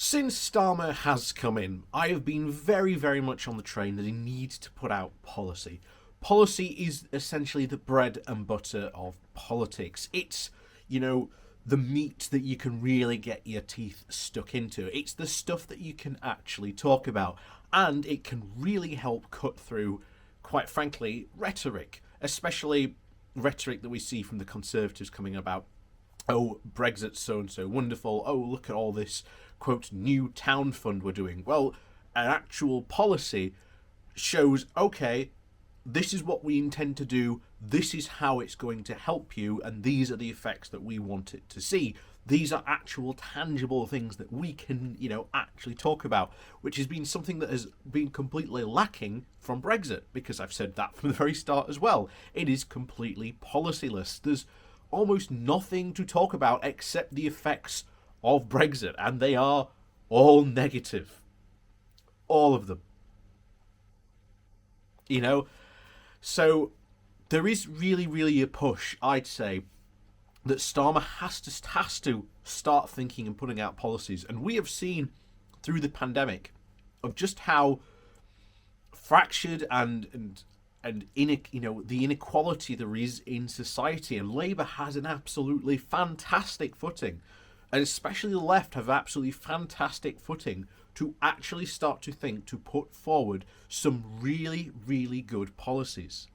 Since Starmer has come in, I have been very, very much on the train that he needs to put out policy. Policy is essentially the bread and butter of politics. It's, you know, the meat that you can really get your teeth stuck into. It's the stuff that you can actually talk about. And it can really help cut through, quite frankly, rhetoric, especially rhetoric that we see from the Conservatives coming about. Oh, Brexit's so and so wonderful. Oh, look at all this, quote, new town fund we're doing. Well, an actual policy shows, okay, this is what we intend to do, this is how it's going to help you, and these are the effects that we want it to see. These are actual tangible things that we can, actually talk about, which has been something that has been completely lacking from Brexit, because I've said that from the very start as well. It is completely policyless. There's almost nothing to talk about except the effects of Brexit, and they are all negative. All of them. So there is really, really a push, I'd say, that Starmer has to start thinking and putting out policies. And we have seen through the pandemic of just how fractured and the inequality there is in society. And Labour has an absolutely fantastic footing, and especially the left have absolutely fantastic footing to actually start to think to put forward some really, really good policies.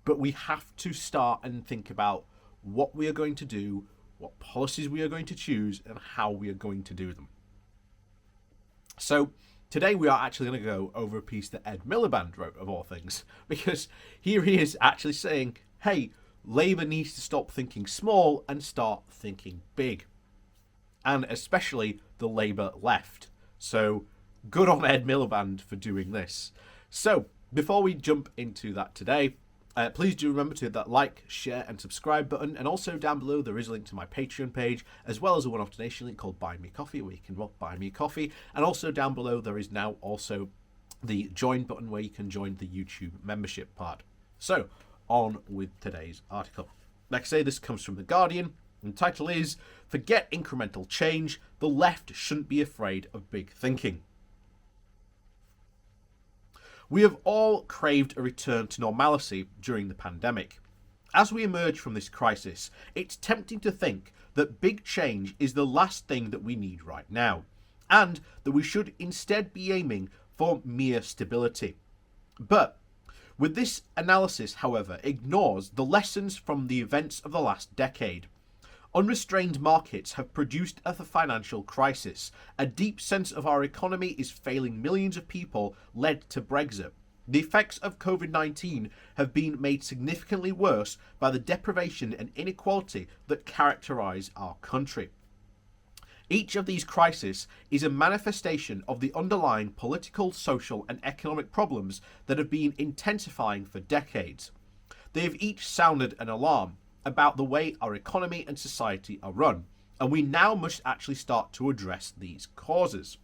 But we have to start and think about what we are going to do, what policies we are going to choose, and how we are going to do them. So today we are actually going to go over a piece that Ed Miliband wrote, of all things, because here he is actually saying, hey, Labour needs to stop thinking small and start thinking big. And especially the Labour left. So good on Ed Miliband for doing this. So before we jump into that today, please do remember to hit that like, share and subscribe button. And also down below there is a link to my Patreon page, as well as a one-off donation link called Buy Me Coffee, where you can buy me coffee. And also down below there is now also the join button, where you can join the YouTube membership part. So on with today's article. Like I say, this comes from The Guardian. And the title is, Forget Incremental Change, the Left Shouldn't Be Afraid of Big Thinking. We have all craved a return to normalcy during the pandemic. As we emerge from this crisis, it's tempting to think that big change is the last thing that we need right now, and that we should instead be aiming for mere stability. But with this analysis, however, ignores the lessons from the events of the last decade. Unrestrained markets have produced a financial crisis. A deep sense of our economy is failing millions of people led to Brexit. The effects of COVID-19 have been made significantly worse by the deprivation and inequality that characterise our country. Each of these crises is a manifestation of the underlying political, social and economic problems that have been intensifying for decades. They have each sounded an alarm about the way our economy and society are run, and we now must actually start to address these causes.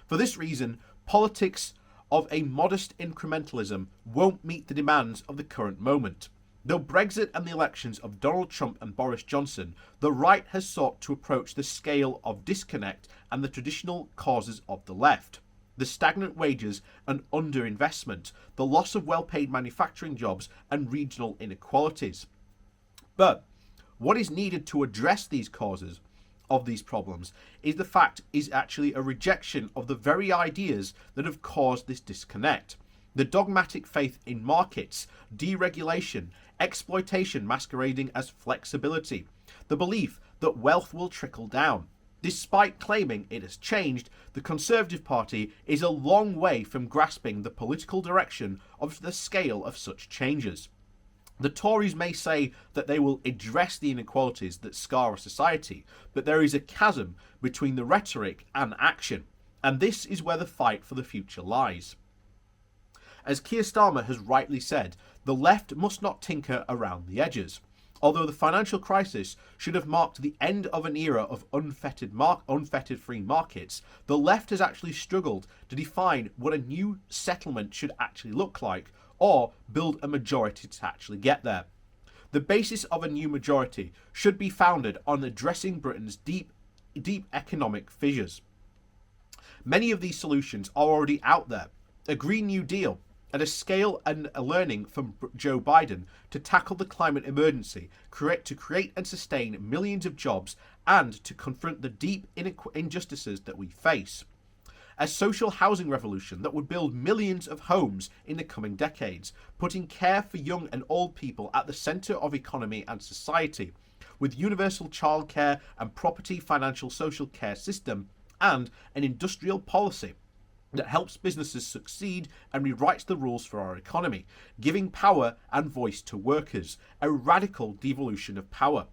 For this reason, politics of a modest incrementalism won't meet the demands of the current moment. Though Brexit and the elections of Donald Trump and Boris Johnson, the right has sought to approach the scale of disconnect and the traditional causes of the left. The stagnant wages and underinvestment, the loss of well-paid manufacturing jobs and regional inequalities. But what is needed to address these causes of these problems is actually a rejection of the very ideas that have caused this disconnect. The dogmatic faith in markets, deregulation, exploitation masquerading as flexibility, the belief that wealth will trickle down. Despite claiming it has changed, the Conservative Party is a long way from grasping the political direction of the scale of such changes. The Tories may say that they will address the inequalities that scar our society, but there is a chasm between the rhetoric and action, and this is where the fight for the future lies. As Keir Starmer has rightly said, the left must not tinker around the edges. Although the financial crisis should have marked the end of an era of unfettered free markets, the left has actually struggled to define what a new settlement should actually look like, or build a majority to actually get there. The basis of a new majority should be founded on addressing Britain's deep deep economic fissures. Many of these solutions are already out there. A Green New Deal at a scale and a learning from Joe Biden to tackle the climate emergency, to create and sustain millions of jobs, and to confront the deep injustices that we face. A social housing revolution that would build millions of homes in the coming decades, putting care for young and old people at the centre of economy and society, with universal childcare and property financial social care system, and an industrial policy that helps businesses succeed and rewrites the rules for our economy, giving power and voice to workers, a radical devolution of power.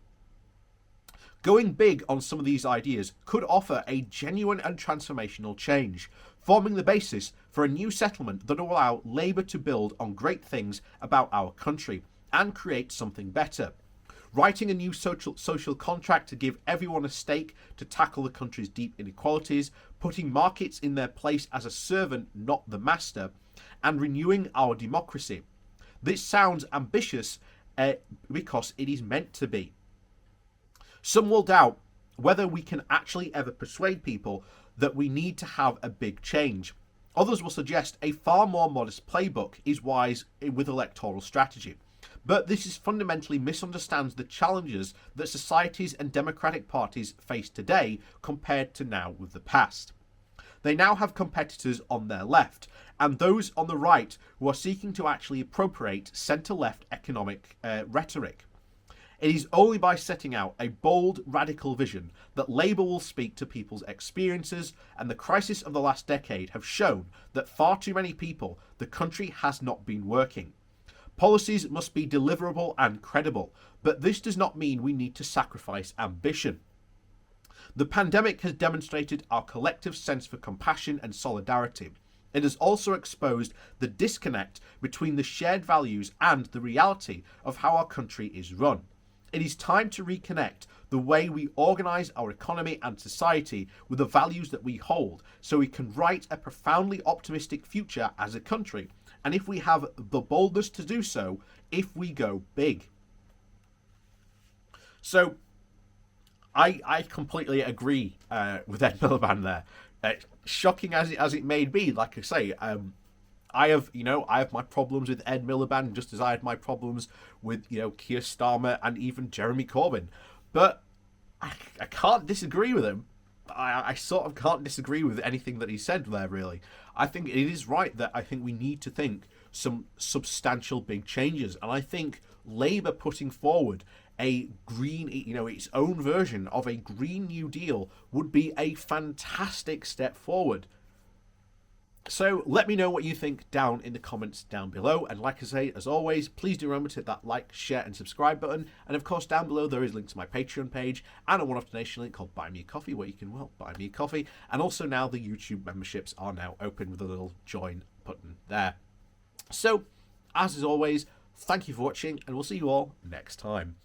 Going big on some of these ideas could offer a genuine and transformational change, forming the basis for a new settlement that will allow Labour to build on great things about our country and create something better. Writing a new social contract to give everyone a stake to tackle the country's deep inequalities, putting markets in their place as a servant, not the master, and renewing our democracy. This sounds ambitious because it is meant to be. Some will doubt whether we can actually ever persuade people that we need to have a big change. Others will suggest a far more modest playbook is wise with electoral strategy. But this is fundamentally misunderstands the challenges that societies and democratic parties face today compared to now with the past. They now have competitors on their left, and those on the right who are seeking to actually appropriate centre-left economic rhetoric. It is only by setting out a bold, radical vision that Labour will speak to people's experiences, and the crisis of the last decade have shown that far too many people, the country has not been working. Policies must be deliverable and credible, but this does not mean we need to sacrifice ambition. The pandemic has demonstrated our collective sense for compassion and solidarity. It has also exposed the disconnect between the shared values and the reality of how our country is run. It is time to reconnect the way we organise our economy and society with the values that we hold, so we can write a profoundly optimistic future as a country, and if we have the boldness to do so, if we go big. So, I completely agree with Ed Miliband there. Shocking as it may be, like I say, I have my problems with Ed Miliband, just as I had my problems with Keir Starmer and even Jeremy Corbyn. But I can't disagree with him. I sort of can't disagree with anything that he said there, really. I think it is right that I think we need to think some substantial big changes. And I think Labour putting forward a green, its own version of a Green New Deal would be a fantastic step forward. So let me know what you think down in the comments down below. And like I say, as always, please do remember to hit that like, share and subscribe button. And of course, down below, there is links to my Patreon page and a one-off donation link called Buy Me a Coffee, where you can, buy me a coffee. And also now the YouTube memberships are now open with a little join button there. So, as always, thank you for watching, and we'll see you all next time.